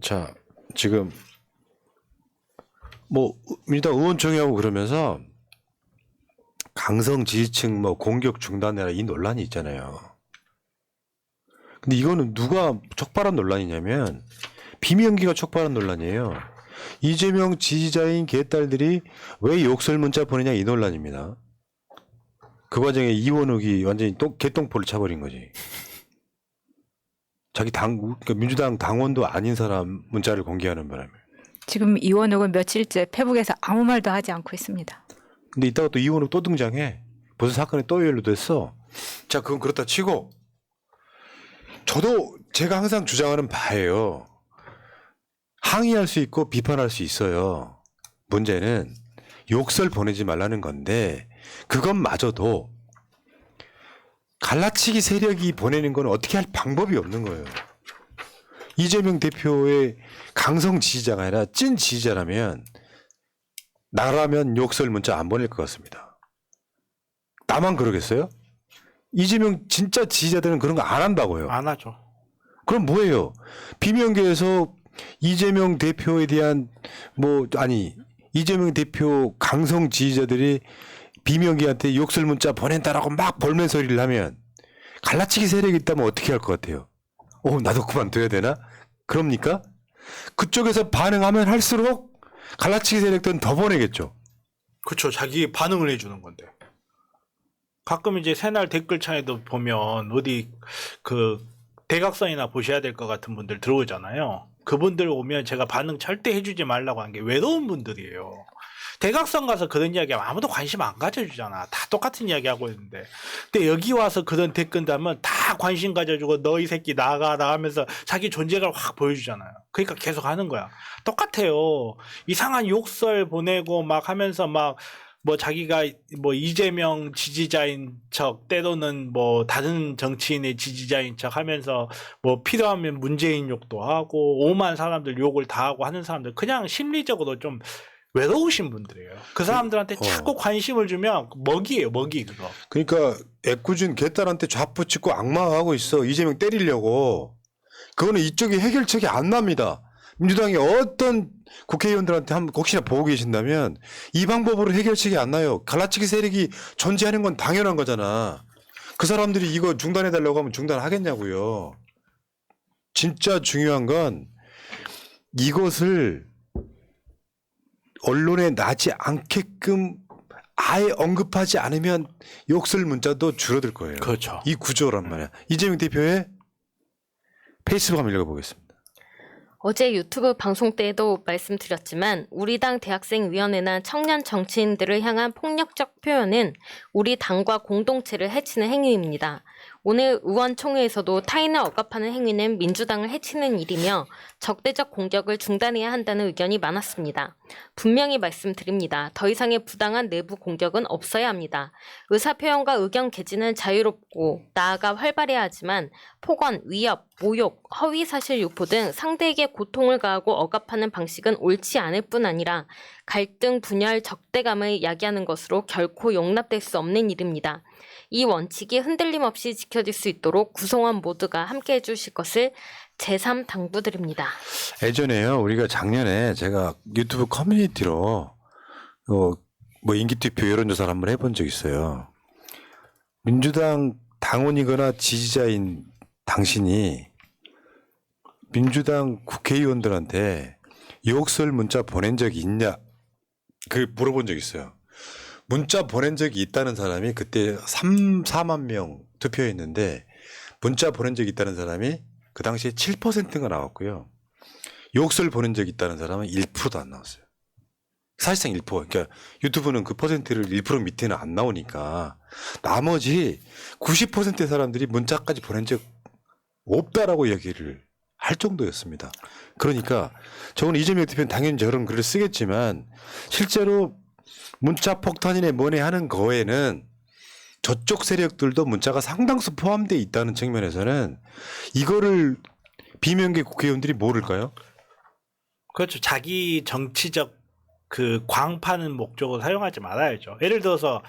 자, 지금 뭐 민주당 의원총회하고 그러면서 강성 지지층 뭐 공격 중단해라 이 논란이 있잖아요. 근데 이거는 누가 촉발한 논란이냐면 비명기가 촉발한 논란이에요. 이재명 지지자인 개딸들이 왜 욕설 문자 보내냐 이 논란입니다. 그 과정에 이원욱이 완전히 개똥포를 차버린 거지. 자기 그러니까 민주당 당원도 아닌 사람 문자를 공개하는 바람에. 지금 이원욱은 며칠째 페북에서 아무 말도 하지 않고 있습니다. 근데 이따가 또 이원욱 또 등장해. 벌써 사건이 또 연루됐어. 자, 그건 그렇다 치고 저도 제가 항상 주장하는 바예요. 항의할 수 있고 비판할 수 있어요. 문제는 욕설 보내지 말라는 건데 그것마저도 갈라치기 세력이 보내는 건 어떻게 할 방법이 없는 거예요. 이재명 대표의 강성 지지자가 아니라 찐 지지자라면 나라면 욕설 문자 안 보낼 것 같습니다. 나만 그러겠어요? 이재명 진짜 지지자들은 그런 거 안 한다고요. 안 하죠. 그럼 뭐예요? 비명계에서 이재명 대표에 대한 이재명 대표 강성 지지자들이 비명계한테 욕설 문자 보낸다라고 막 볼멘 소리를 하면 갈라치기 세력이 있다면 어떻게 할 것 같아요? 나도 그만둬야 되나? 그럽니까? 그쪽에서 반응하면 할수록 갈라치기 세력들은 더 보내겠죠. 그렇죠. 자기 반응을 해주는 건데. 가끔 이제 새날 댓글창에도 보면 어디 그 대각선이나 보셔야 될 것 같은 분들 들어오잖아요. 그분들 오면 제가 반응 절대 해주지 말라고 한 게 외로운 분들이에요. 대각선 가서 그런 이야기하면 아무도 관심 안 가져주잖아. 다 똑같은 이야기 하고 있는데. 근데 여기 와서 그런 댓글 하면 다 관심 가져주고 너 이 새끼 나가라 하면서 자기 존재감을 확 보여주잖아요. 그러니까 계속 하는 거야. 똑같아요. 이상한 욕설 보내고 막 하면서 막 뭐 자기가 뭐 이재명 지지자인 척 때로는 뭐 다른 정치인의 지지자인 척 하면서 뭐 필요하면 문재인 욕도 하고 오만 사람들 욕을 다 하고 하는 사람들 그냥 심리적으로 좀 외로우신 분들이에요. 그 사람들한테 자꾸 관심을 주면 먹이에요, 먹이 그거. 그러니까 애꿎은 개딸한테 좌푸짓고 악마하고 있어. 이재명 때리려고. 그거는 이쪽이 해결책이 안 납니다. 민주당이 어떤 국회의원들한테 혹시나 보고 계신다면 이 방법으로 해결책이 안 나요. 갈라치기 세력이 존재하는 건 당연한 거잖아. 그 사람들이 이거 중단해달라고 하면 중단하겠냐고요. 진짜 중요한 건 이것을 언론에 나지 않게끔 아예 언급하지 않으면 욕설 문자도 줄어들 거예요. 그렇죠. 이 구조란 말이야. 이재명 대표의 페이스북 한번 읽어보겠습니다. 어제 유튜브 방송 때에도 말씀드렸지만 우리 당 대학생위원회나 청년 정치인들을 향한 폭력적 표현은 우리 당과 공동체를 해치는 행위입니다. 오늘 의원총회에서도 타인을 억압하는 행위는 민주당을 해치는 일이며 적대적 공격을 중단해야 한다는 의견이 많았습니다. 분명히 말씀드립니다. 더 이상의 부당한 내부 공격은 없어야 합니다. 의사표현과 의견 개진은 자유롭고 나아가 활발해야 하지만 폭언, 위협, 모욕, 허위사실 유포 등 상대에게 고통을 가하고 억압하는 방식은 옳지 않을 뿐 아니라 갈등, 분열, 적대감을 야기하는 것으로 결코 용납될 수 없는 일입니다. 이 원칙이 흔들림 없이 지켜질 수 있도록 구성원 모두가 함께해 주실 것을 제3 당부드립니다. 예전에요. 우리가 작년에 제가 유튜브 커뮤니티로 뭐 인기투표 여론조사를 한번 해본 적 있어요. 민주당 당원이거나 지지자인 당신이 민주당 국회의원들한테 욕설 문자 보낸 적이 있냐? 그 물어본 적 있어요. 문자 보낸 적이 있다는 사람이 그때 4만 명 투표했는데 문자 보낸 적이 있다는 사람이 그 당시에 7%가 나왔고요. 욕설 보낸 적이 있다는 사람은 1%도 안 나왔어요. 사실상 1%. 그러니까 유튜브는 그 퍼센트를 1% 밑에는 안 나오니까 나머지 90%의 사람들이 문자까지 보낸 적 없다라고 얘기를 할 정도였습니다. 그러니까 저는 이재명 대표는 당연히 저런 글을 쓰겠지만 실제로 문자 폭탄이네 뭐네 하는 거에는 저쪽 세력들도 문자가 상당수 포함되어 있다는 측면에서는 이거를 비명계 국회의원들이 모를까요? 그렇죠. 자기 정치적 그 광파는 목적으로 사용하지 말아야죠. 예를 들어서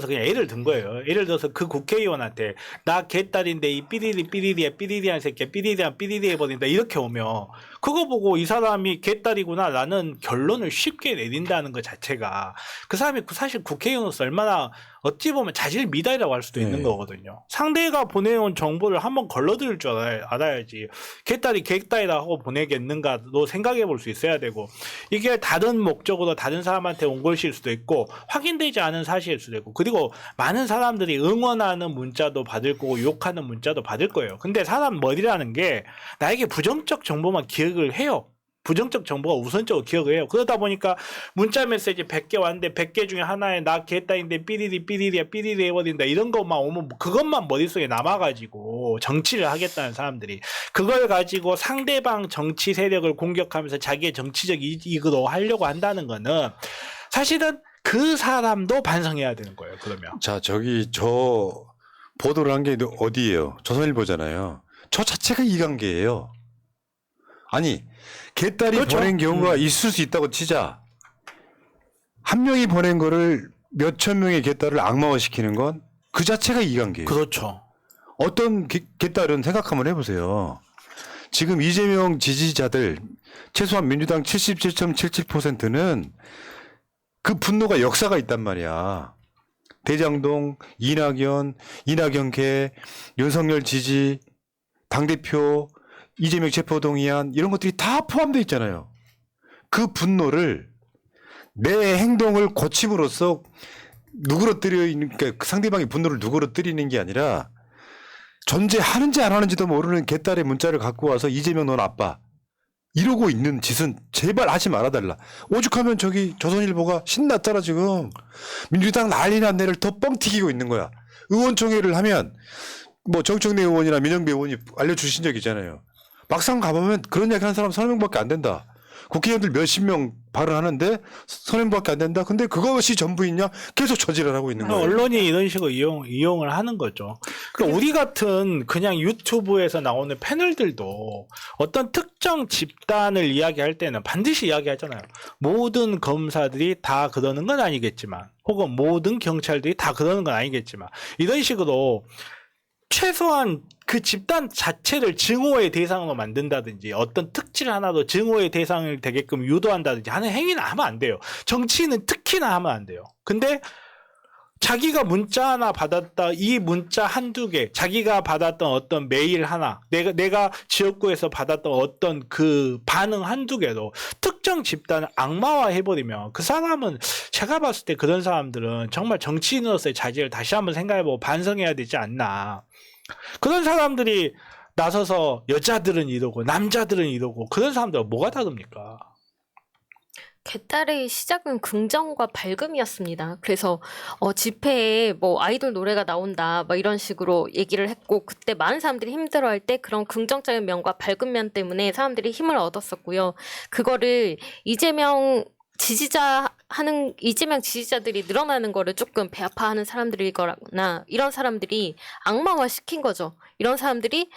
그냥 예를 든 거예요. 예를 들어서 그 국회의원한테 나 개딸인데 이 삐리리한 새끼야 삐리리 해버린다 이렇게 오면 그거 보고 이 사람이 개딸이구나 라는 결론을 쉽게 내린다는 것 자체가 그 사람이 사실 국회의원으로서 얼마나 어찌 보면 자질 미달이라고 할 수도 있는 거거든요. 상대가 보내온 정보를 한번 걸러들 줄 알아야지 개딸이 개딸이라 하고 보내겠는가도 생각해 볼 수 있어야 되고 이게 다른 목적으로 다른 사람한테 온 것일 수도 있고 확인되지 않은 사실일 수도 있고 그리고 많은 사람들이 응원하는 문자도 받을 거고 욕하는 문자도 받을 거예요. 근데 사람 머리라는 게 나에게 부정적 정보만 기억을 해요. 부정적 정보가 우선적으로 기억을 해요. 그러다 보니까 문자 메시지 100개 왔는데 100개 중에 하나에 나 개딸인데 삐리리 해버린다 이런 것만 오면 그것만 머릿속에 남아가지고 정치를 하겠다는 사람들이 그걸 가지고 상대방 정치 세력을 공격하면서 자기의 정치적 이익으로 하려고 한다는 거는 사실은 그 사람도 반성해야 되는 거예요. 그러면. 자, 저 보도를 한 게 어디예요? 조선일보잖아요. 저 자체가 이관계예요. 아니, 개딸이 그렇죠. 보낸 경우가 있을 수 있다고 치자. 한 명이 보낸 거를 몇천 명의 개딸을 악마화시키는 건 그 자체가 이관계예요. 그렇죠. 어떤 개딸은 생각 한번 해보세요. 지금 이재명 지지자들 최소한 민주당 77.77%는 그 분노가 역사가 있단 말이야. 대장동, 이낙연계, 윤석열 지지, 당대표, 이재명 체포동의안 이런 것들이 다 포함되어 있잖아요. 그 분노를 내 행동을 고침으로써 그러니까 상대방의 분노를 누그러뜨리는 게 아니라 존재하는지 안 하는지도 모르는 개딸의 문자를 갖고 와서 이재명 넌 아빠 이러고 있는 짓은 제발 하지 말아달라. 오죽하면 저기 조선일보가 신났잖아 지금. 민주당 난리 난 애를 더 뻥튀기고 있는 거야. 의원총회를 하면 뭐 정청래 의원이나 민영배 의원이 알려주신 적 있잖아요. 막상 가보면 그런 얘기 하는 사람 30명밖에 안 된다. 국회의원들 몇십 명 발언하는데 30명밖에 안 된다. 근데 그것이 전부있냐? 계속 저지를 하고 있는 거예요. 언론이 이런 식으로 이용을 하는 거죠. 그러니까 우리 같은 그냥 유튜브에서 나오는 패널들도 어떤 특정 집단을 이야기할 때는 반드시 이야기하잖아요. 모든 검사들이 다 그러는 건 아니겠지만 혹은 모든 경찰들이 다 그러는 건 아니겠지만 이런 식으로 최소한 그 집단 자체를 증오의 대상으로 만든다든지 어떤 특질 하나도 증오의 대상을 되게끔 유도한다든지 하는 행위는 하면 안 돼요. 정치인은 특히나 하면 안 돼요. 근데 자기가 문자 하나 받았다, 이 문자 한두 개, 자기가 받았던 어떤 메일 하나, 내가 지역구에서 받았던 어떤 그 반응 한두 개도 특정 집단을 악마화 해버리면 그 사람은 제가 봤을 때 그런 사람들은 정말 정치인으로서의 자질을 다시 한번 생각해보고 반성해야 되지 않나. 그런 사람들이 나서서 여자들은 이러고 남자들은 이러고 그런 사람들은 뭐가 다릅니까? 개딸의 시작은 긍정과 밝음이었습니다. 그래서 집회에 뭐 아이돌 노래가 나온다 막 이런 식으로 얘기를 했고 그때 많은 사람들이 힘들어할 때 그런 긍정적인 면과 밝은 면 때문에 사람들이 힘을 얻었었고요. 그거를 이재명 지지자들이 늘어나는 거를 조금 배 아파하는 사람들이거나 이런 사람들이 악마화 시킨 거죠. 이런 사람들이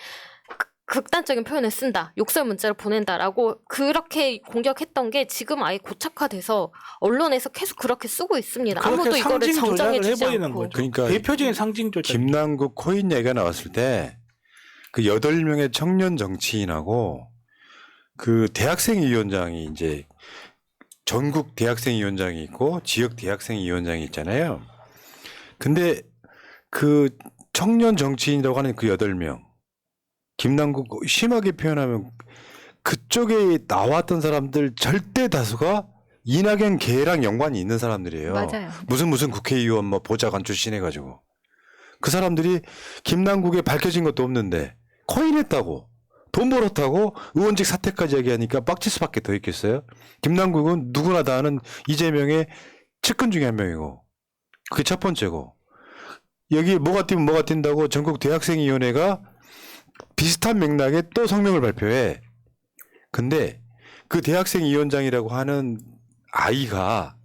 극단적인 표현을 쓴다, 욕설 문자를 보낸다라고 그렇게 공격했던 게 지금 아예 고착화돼서 언론에서 계속 그렇게 쓰고 있습니다. 아무도 이거를 정정해주지 않고. 그러니까 대표적인 상징 조작. 김남국 코인 얘기가 나왔을 때 그 8명의 청년 정치인하고 그 대학생위원장이 이제 전국 대학생위원장이 있고 지역 대학생위원장이 있잖아요. 근데 그 청년 정치인이라고 하는 그 8명 김남국 심하게 표현하면 그쪽에 나왔던 사람들 절대 다수가 이낙연 계랑 연관이 있는 사람들이에요. 맞아요. 무슨 국회의원 뭐 보좌관 출신 해가지고 그 사람들이 김남국에 밝혀진 것도 없는데 코인했다고 돈 벌었다고 의원직 사퇴까지 얘기하니까 빡칠 수밖에 더 있겠어요. 김남국은 누구나 다 아는 이재명의 측근 중에 한 명이고 그게 첫 번째고 여기 뭐가 뛰면 뭐가 뛴다고 전국 대학생위원회가 비슷한 맥락에 또 성명을 발표해. 근데 그 대학생위원장이라고 하는 아이란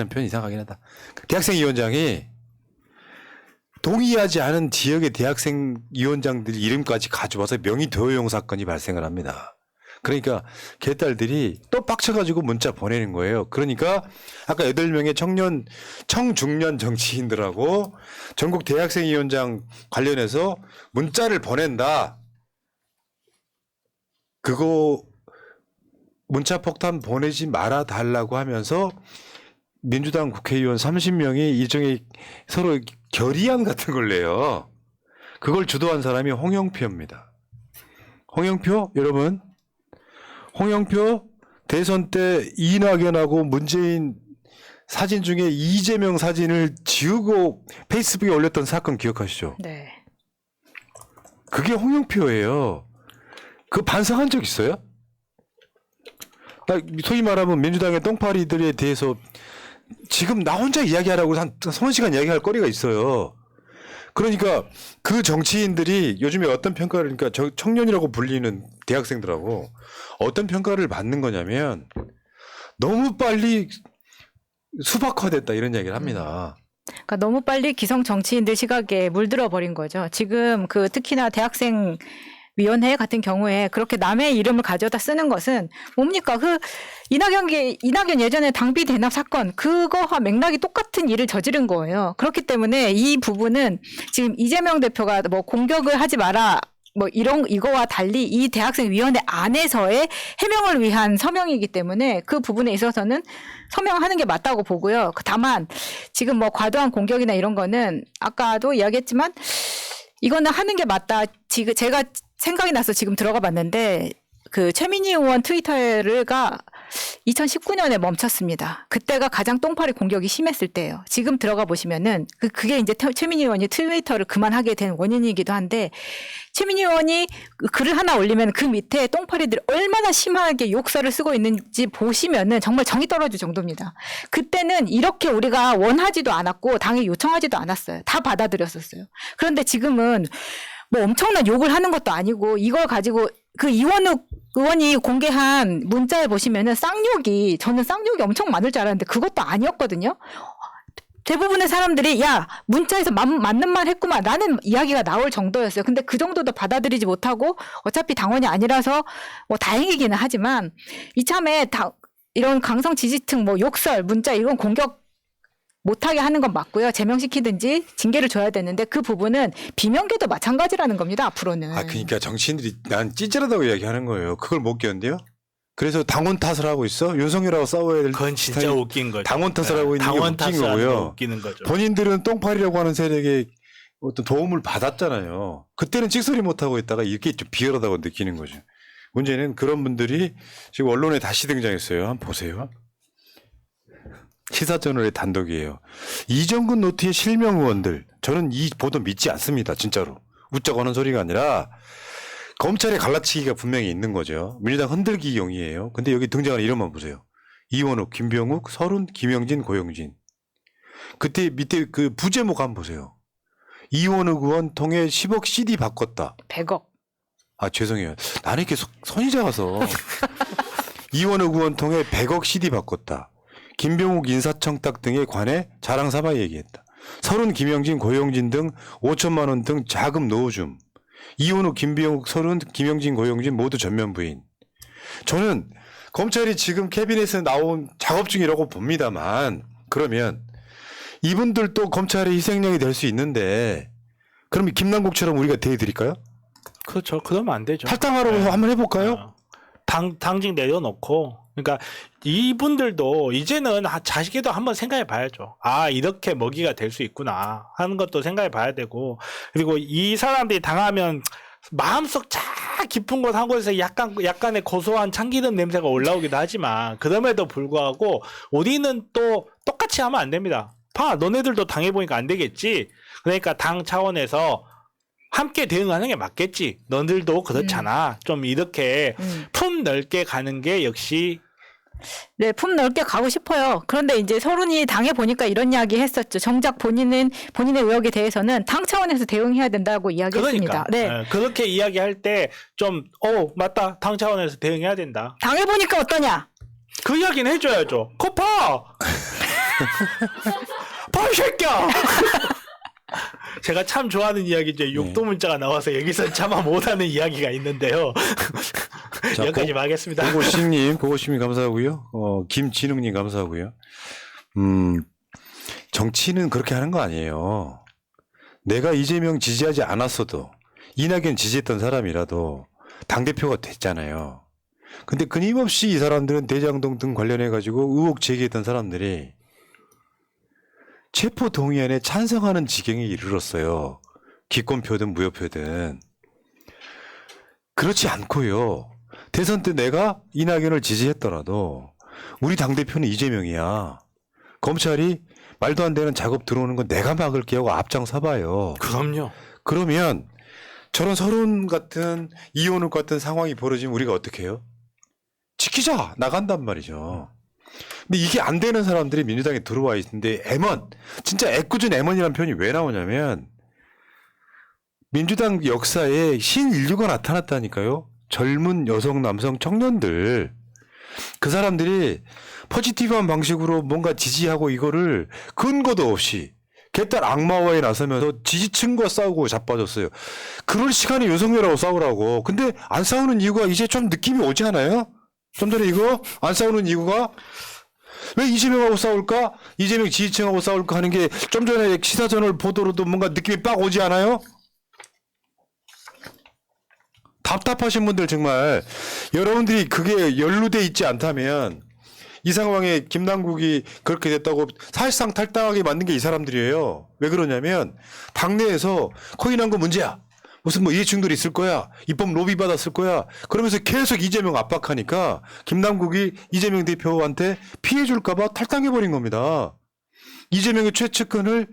표현 이상하긴 하다. 대학생위원장이 동의하지 않은 지역의 대학생위원장들 이름까지 가져와서 명의 도용 사건이 발생을 합니다. 그러니까 개딸들이 또 빡쳐가지고 문자 보내는 거예요. 그러니까 아까 8명의 청중년 정치인들하고 전국 대학생위원장 관련해서 문자를 보낸다. 그거 문자 폭탄 보내지 말아 달라고 하면서 민주당 국회의원 30명이 일종의 서로 결의안 같은 걸 내요. 그걸 주도한 사람이 홍영표입니다. 홍영표 여러분, 홍영표 대선 때 이낙연하고 문재인 사진 중에 이재명 사진을 지우고 페이스북에 올렸던 사건 기억하시죠? 네. 그게 홍영표예요. 그 반성한 적 있어요? 소위 말하면 민주당의 똥파리들에 대해서 지금 나 혼자 이야기하라고 한 30시간 이야기할 거리가 있어요. 그러니까 그 정치인들이 요즘에 어떤 평가를, 그러니까 청년이라고 불리는 대학생들하고 어떤 평가를 받는 거냐면 너무 빨리 수박화됐다 이런 이야기를 합니다. 그러니까 너무 빨리 기성 정치인들 시각에 물들어 버린 거죠. 지금 그 특히나 대학생 위원회 같은 경우에 그렇게 남의 이름을 가져다 쓰는 것은 뭡니까? 그 이낙연 예전에 당비 대납 사건 그거와 맥락이 똑같은 일을 저지른 거예요. 그렇기 때문에 이 부분은 지금 이재명 대표가 뭐 공격을 하지 마라 뭐 이거와 달리 이 대학생 위원회 안에서의 해명을 위한 서명이기 때문에 그 부분에 있어서는 서명하는 게 맞다고 보고요. 다만 지금 뭐 과도한 공격이나 이런 거는 아까도 이야기했지만 이거는 하는 게 맞다. 지금 제가 생각이 나서 지금 들어가 봤는데 그 최민희 의원 트위터가 2019년에 멈췄습니다. 그때가 가장 똥파리 공격이 심했을 때예요. 지금 들어가 보시면은 그게 이제 최민희 의원이 트위터를 그만하게 된 원인이기도 한데 최민희 의원이 글을 하나 올리면 그 밑에 똥파리들이 얼마나 심하게 욕설을 쓰고 있는지 보시면은 정말 정이 떨어질 정도입니다. 그때는 이렇게 우리가 원하지도 않았고 당에 요청하지도 않았어요. 다 받아들였었어요. 그런데 지금은 뭐 엄청난 욕을 하는 것도 아니고 이걸 가지고 그 이원욱 의원이 공개한 문자에 보시면은 저는 쌍욕이 엄청 많을 줄 알았는데 그것도 아니었거든요. 대부분의 사람들이 야 문자에서 맞는 말 했구만 라는 이야기가 나올 정도였어요. 근데 그 정도도 받아들이지 못하고 어차피 당원이 아니라서 뭐 다행이기는 하지만 이참에 이런 강성 지지층 뭐 욕설 문자 이런 공격 못하게 하는 건 맞고요. 제명시키든지 징계를 줘야 되는데 그 부분은 비명계도 마찬가지라는 겁니다. 앞으로는. 그러니까 정치인들이 난 찌질하다고 이야기하는 거예요. 그걸 못 견뎌요? 그래서 당원 탓을 하고 있어? 윤석열하고 싸워야 될 그건 진짜 스타일, 웃긴 거죠. 당원 탓을 하고 있는 게 당원 웃긴 탓을 하는 거 거고요. 웃기는 거죠. 본인들은 똥파리라고 하는 세력에 어떤 도움을 받았잖아요. 그때는 찍소리 못하고 있다가 이렇게 좀 비열하다고 느끼는 거죠. 문제는 그런 분들이 지금 언론에 다시 등장했어요. 한번 보세요. 시사저널의 단독이에요. 이정근 노티의 실명 의원들. 저는 이 보도 믿지 않습니다. 진짜로. 웃자고 하는 소리가 아니라 검찰의 갈라치기가 분명히 있는 거죠. 민주당 흔들기용이에요. 근데 여기 등장하는 이름만 보세요. 이원욱, 김병욱, 서른, 김영진, 고영진. 그때 밑에 그 부제목 한번 보세요. 이원욱 의원 통해 10억 CD 바꿨다. 100억. 죄송해요. 나는 이렇게 손이 작아서. 이원욱 의원 통해 100억 CD 바꿨다. 김병욱 인사청탁 등에 관해 자랑삼아 얘기했다. 서른, 김영진, 고영진 등 5천만 원 등 자금 넣어줌. 이원욱, 김병욱, 서른, 김영진, 고영진 모두 전면 부인. 저는 검찰이 지금 캐비넷에 나온 작업 중이라고 봅니다만 그러면 이분들도 검찰의 희생양이 될 수 있는데 그럼 김남국처럼 우리가 대해드릴까요? 그렇죠. 그러면 안 되죠. 탈당하라고 네. 한번 해볼까요? 당직 내려놓고 그러니까 이분들도 이제는 자식에도 한번 생각해 봐야죠. 이렇게 먹이가 될 수 있구나 하는 것도 생각해 봐야 되고 그리고 이 사람들이 당하면 마음속 자 깊은 곳 한 곳에서 약간의 고소한 참기름 냄새가 올라오기도 하지만 그럼에도 불구하고 우리는 또 똑같이 하면 안 됩니다. 너네들도 당해보니까 안 되겠지. 그러니까 당 차원에서 함께 대응하는 게 맞겠지. 너들도 그렇잖아. 좀 이렇게 품 넓게 가는 게 역시 네, 품 넓게 가고 싶어요. 그런데 이제 서른이 당해 보니까 이런 이야기 했었죠. 정작 본인의 의혹에 대해서는 당 차원에서 대응해야 된다고 이야기했습니다. 그러니까 네. 그렇게 이야기할 때 좀 맞다. 당 차원에서 대응해야 된다. 당해 보니까 어떠냐? 그 이야기는 해줘야죠. 코파! 이 새끼야! 제가 참 좋아하는 이야기죠. 욕도 문자가 나와서 여기서 차마 못하는 이야기가 있는데요. 자, 여기까지만 하겠습니다. 고고식님 감사하고요. 김진웅님 감사하고요. 정치는 그렇게 하는 거 아니에요. 내가 이재명 지지하지 않았어도 이낙연 지지했던 사람이라도 당대표가 됐잖아요. 근데 끊임없이 이 사람들은 대장동 등 관련해가지고 의혹 제기했던 사람들이 체포동의안에 찬성하는 지경에 이르렀어요. 기권표든 무효표든. 그렇지 않고요. 대선 때 내가 이낙연을 지지했더라도 우리 당대표는 이재명이야. 검찰이 말도 안 되는 작업 들어오는 건 내가 막을게 하고 앞장서봐요. 그럼요. 그러면 저런 서론 같은 이혼을 같은 상황이 벌어지면 우리가 어떻게 해요? 지키자 나간단 말이죠. 근데 이게 안 되는 사람들이 민주당에 들어와 있는데 M1 진짜 애꿎은 M1이라는 표현이 왜 나오냐면 민주당 역사에 신인류가 나타났다니까요. 젊은 여성, 남성, 청년들 그 사람들이 포지티브한 방식으로 뭔가 지지하고 이거를 근거도 없이 개딸 악마화에 나서면서 지지층과 싸우고 자빠졌어요. 그럴 시간에 윤석열하고 싸우라고. 근데 안 싸우는 이유가 이제 좀 느낌이 오지 않아요? 좀 전에 이거 안 싸우는 이유가 왜 이재명하고 싸울까? 이재명 지지층하고 싸울까 하는 게 좀 전에 시사저널 보도로도 뭔가 느낌이 빡 오지 않아요? 답답하신 분들 정말 여러분들이 그게 연루돼 있지 않다면 이 상황에 김남국이 그렇게 됐다고 사실상 탈당하게 만든 게 이 사람들이에요. 왜 그러냐면 당내에서 코인한 거 문제야. 무슨 뭐 이해충돌이 있을 거야. 입법 로비 받았을 거야. 그러면서 계속 이재명 압박하니까 김남국이 이재명 대표한테 피해 줄까 봐 탈당해버린 겁니다. 이재명의 최측근을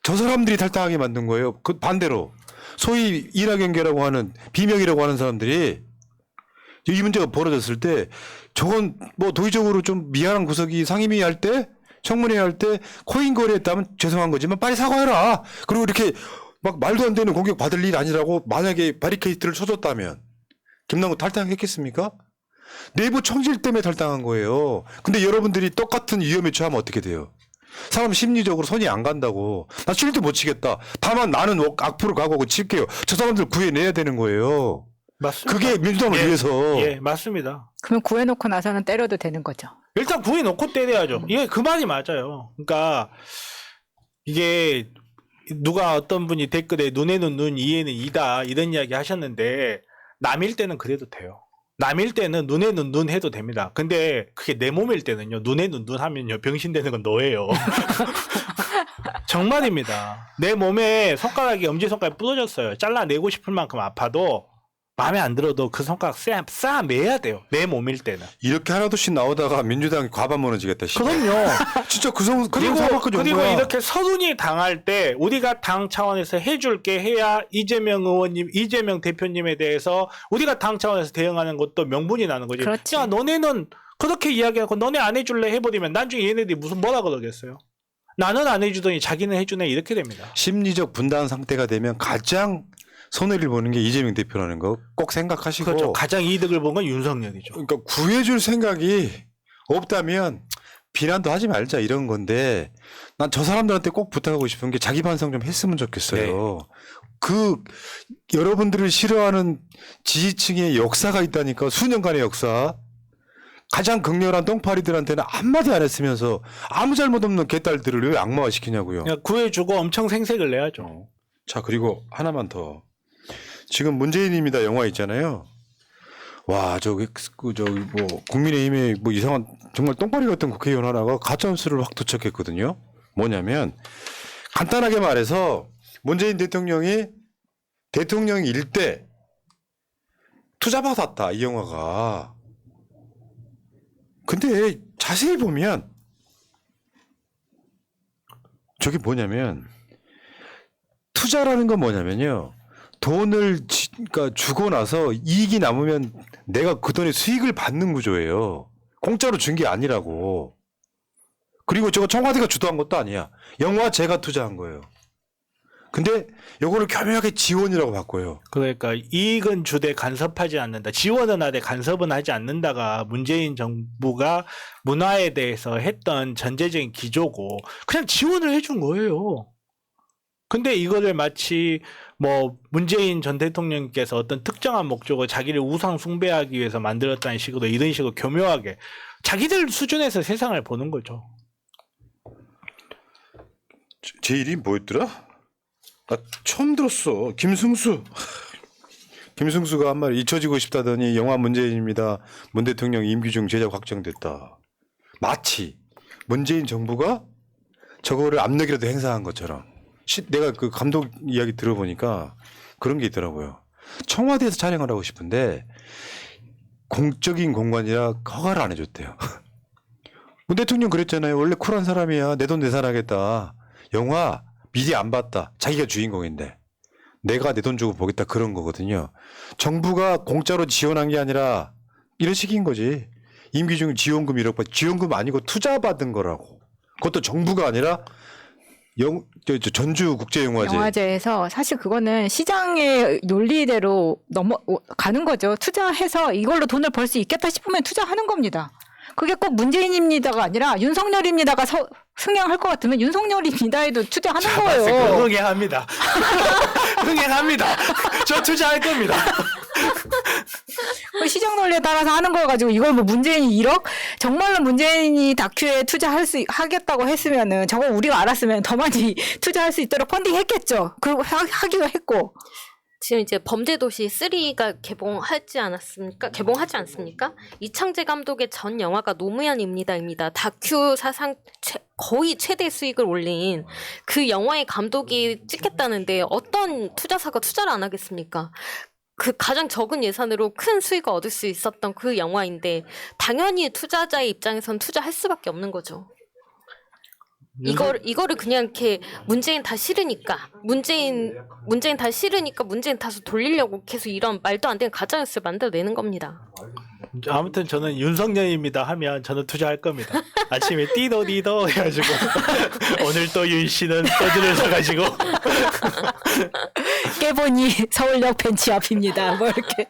저 사람들이 탈당하게 만든 거예요. 그 반대로 소위 이낙연계라고 하는 비명이라고 하는 사람들이 이 문제가 벌어졌을 때 저건 뭐 도의적으로 좀 미안한 구석이 상임위 할 때 청문회 할 때 코인 거래했다면 죄송한 거지만 빨리 사과해라. 그리고 이렇게 막 말도 안 되는 공격 받을 일 아니라고 만약에 바리케이트를 쳐줬다면 김남국 탈당했겠습니까? 내부 청질 때문에 탈당한 거예요. 근데 여러분들이 똑같은 위험에 처하면 어떻게 돼요? 사람 심리적으로 손이 안 간다고. 나 실드 못 치겠다. 다만 나는 악플을 각오하고 칠게요. 저 사람들 구해내야 되는 거예요. 맞습니다. 그게 민주당을 위해서. 예, 맞습니다. 그러면 구해놓고 나서는 때려도 되는 거죠. 일단 구해놓고 때려야죠. 예, 그 말이 맞아요. 그러니까 이게 누가 어떤 분이 댓글에 눈에는 눈, 이에는 이다 이런 이야기 하셨는데 남일 때는 그래도 돼요. 남일 때는 눈에는 눈 해도 됩니다. 근데 그게 내 몸일 때는요. 눈에는 눈 하면요. 병신되는 건 너예요. 정말입니다. 내 몸에 손가락이 엄지손가락이 부러졌어요. 잘라내고 싶을 만큼 아파도 마음에 안 들어도 그 손가락 쌓아매야 돼요. 내 몸일 때는. 이렇게 하나둘씩 나오다가 민주당이 과반 무너지겠다. 그럼요. 진짜 그리고 이렇게 서lun이 당할 때 우리가 당 차원에서 해줄게 해야 이재명 의원님, 이재명 대표님에 대해서 우리가 당 차원에서 대응하는 것도 명분이 나는 거지. 그렇지. 야, 너네는 그렇게 이야기하고 너네 안 해줄래 해버리면 나중에 얘네들이 무슨 뭐라 그러겠어요. 나는 안 해주더니 자기는 해주네 이렇게 됩니다. 심리적 분단 상태가 되면 가장 손해를 보는 게 이재명 대표라는 거 꼭 생각하시고. 그렇죠. 가장 이득을 본 건 윤석열이죠. 그러니까 구해줄 생각이 없다면 비난도 하지 말자 이런 건데 난 저 사람들한테 꼭 부탁하고 싶은 게 자기 반성 좀 했으면 좋겠어요. 네. 그 여러분들을 싫어하는 지지층의 역사가 있다니까 수년간의 역사. 가장 극렬한 똥파리들한테는 한마디 안 했으면서 아무 잘못 없는 개딸들을 왜 악마화 시키냐고요. 그냥 구해주고 엄청 생색을 내야죠. 자, 그리고 하나만 더. 지금 문재인입니다 영화 있잖아요. 와, 저기 뭐 국민의힘에 뭐 이상한 정말 똥파리 같은 국회의원 하나가 가짜뉴스를 확 도착했거든요. 뭐냐면 간단하게 말해서 문재인 대통령이 대통령일 때 투자받았다 이 영화가. 근데 자세히 보면 저게 뭐냐면 투자라는 건 뭐냐면요. 돈을 그러니까 주고 나서 이익이 남으면 내가 그 돈의 수익을 받는 구조예요. 공짜로 준 게 아니라고. 그리고 저거 청와대가 주도한 것도 아니야. 영화 제가 투자한 거예요. 근데 요거를 교묘하게 지원이라고 바꿔요. 그러니까 이익은 주되 간섭하지 않는다. 지원은 하되 간섭은 하지 않는다가 문재인 정부가 문화에 대해서 했던 전제적인 기조고 그냥 지원을 해준 거예요. 근데 이거를 마치 뭐 문재인 전 대통령께서 어떤 특정한 목적을 자기를 우상 숭배하기 위해서 만들었다는 식으로 이런 식으로 교묘하게 자기들 수준에서 세상을 보는 거죠. 제 이름이 뭐였더라? 나 처음 들었어. 김승수. 김승수가 한 말 잊혀지고 싶다더니 영화 문재인입니다. 문 대통령 임기 중 제작 확정됐다. 마치 문재인 정부가 저거를 압력이라도 행사한 것처럼. 내가 그 감독 이야기 들어보니까 그런 게 있더라고요. 청와대에서 촬영을 하고 싶은데 공적인 공간이라 허가를 안 해줬대요. 문 대통령 그랬잖아요. 원래 쿨한 사람이야. 내 돈 내산하겠다. 영화 미리 안 봤다. 자기가 주인공인데 내가 내 돈 주고 보겠다 그런 거거든요. 정부가 공짜로 지원한 게 아니라 이런 식인 거지. 임기 중 지원금 1억 바 지원금 아니고 투자 받은 거라고. 그것도 정부가 아니라 전주 국제영화제. 영화제에서 사실 그거는 시장의 논리대로 가는 거죠. 투자해서 이걸로 돈을 벌 수 있겠다 싶으면 투자하는 겁니다. 그게 꼭 문재인입니다가 아니라 윤석열입니다가 승행할 것 같으면 윤석열입니다에도 투자하는 거예요. 흥행합니다. 흥행합니다. 저 투자할 겁니다. 시장 논리에 따라서 하는 걸 가지고 이걸 뭐 문재인이 1억? 정말로 문재인이 다큐에 하겠다고 했으면은 저거 우리가 알았으면 더 많이 투자할 수 있도록 펀딩 했겠죠. 그리고 하기도 했고. 지금 이제 범죄도시 3가 개봉하지 않습니까? 이창재 감독의 전 영화가 노무현입니다입니다. 다큐 사상 거의 최대 수익을 올린 그 영화의 감독이 찍겠다는데 어떤 투자사가 투자를 안 하겠습니까? 그 가장 적은 예산으로 큰 수익을 얻을 수 있었던 그 영화인데 당연히 투자자의 입장에선 투자할 수밖에 없는 거죠. 이거를 그냥 이렇게 문재인 다 싫으니까 문재인 탓을 돌리려고 계속 이런 말도 안 되는 가짜뉴스를 만들어내는 겁니다. 아무튼 저는 윤석열입니다 하면 저는 투자할 겁니다. 아침에 띠도디도 해가지고 오늘 또 윤 씨는 소주를 사가지고 깨보니 서울역 벤치 앞입니다. 뭐 이렇게.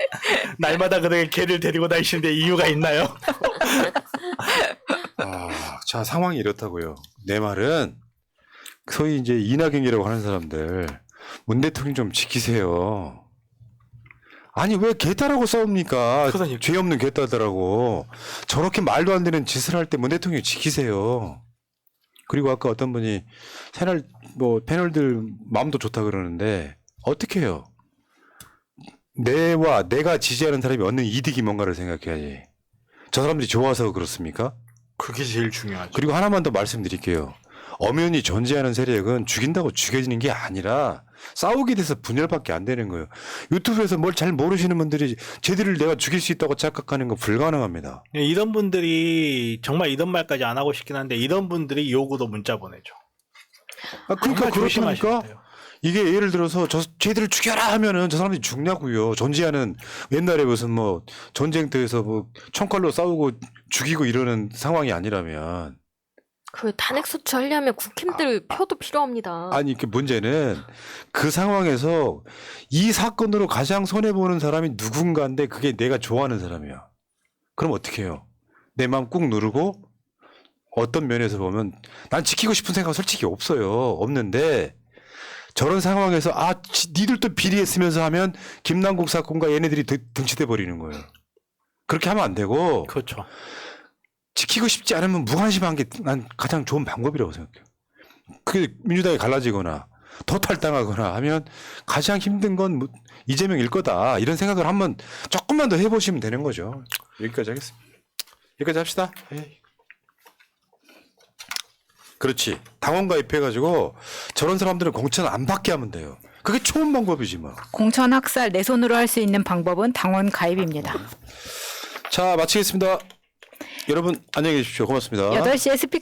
날마다 그렇게 개를 데리고 다니시는데 이유가 있나요? 자, 상황이 이렇다고요. 내 말은 소위 이제 이낙연이라고 하는 사람들 문 대통령 좀 지키세요. 아니 왜 개딸하고 싸웁니까? 그러니까. 죄 없는 개딸들하고 저렇게 말도 안 되는 짓을 할 때 문 대통령 지키세요. 그리고 아까 어떤 분이 패널들 마음도 좋다 그러는데 어떻게 해요? 내가 지지하는 사람이 얻는 이득이 뭔가를 생각해야지. 저 사람들이 좋아서 그렇습니까? 그게 제일 중요하죠. 그리고 하나만 더 말씀드릴게요. 엄연히 존재하는 세력은 죽인다고 죽여지는 게 아니라 싸우게 돼서 분열밖에 안 되는 거예요. 유튜브에서 뭘 잘 모르시는 분들이 쟤들을 내가 죽일 수 있다고 착각하는 건 불가능합니다. 이런 분들이 정말 이런 말까지 안 하고 싶긴 한데 이런 분들이 욕으로 문자 보내죠. 그러니까 조심하셔야 그렇다니까 돼요. 이게 예를 들어서 쟤들을 죽여라 하면은 저 사람들이 죽냐고요. 존재하는 옛날에 무슨 뭐 전쟁터에서 뭐 총칼로 싸우고 죽이고 이러는 상황이 아니라면. 그 탄핵소추 하려면 국힘들 표도 필요합니다. 아니 그 문제는 그 상황에서 이 사건으로 가장 손해보는 사람이 누군가인데 그게 내가 좋아하는 사람이야. 그럼 어떻게 해요? 내 마음 꾹 누르고 어떤 면에서 보면 난 지키고 싶은 생각 솔직히 없는데 저런 상황에서 니들도 비리했으면서 하면 김남국 사건과 얘네들이 등치돼 버리는 거예요. 그렇게 하면 안 되고 그렇죠. 지키고 싶지 않으면 무관심한 게 난 가장 좋은 방법이라고 생각해요. 그게 민주당이 갈라지거나 더 탈당하거나 하면 가장 힘든 건 이재명일 거다. 이런 생각을 한번 조금만 더 해보시면 되는 거죠. 여기까지 하겠습니다. 여기까지 합시다. 에이. 그렇지. 당원 가입해가지고 저런 사람들은 공천 안 받게 하면 돼요. 그게 좋은 방법이지 뭐. 공천 학살 내 손으로 할 수 있는 방법은 당원 가입입니다. 자, 마치겠습니다. 여러분 안녕히 계십시오. 고맙습니다. 8시에 스픽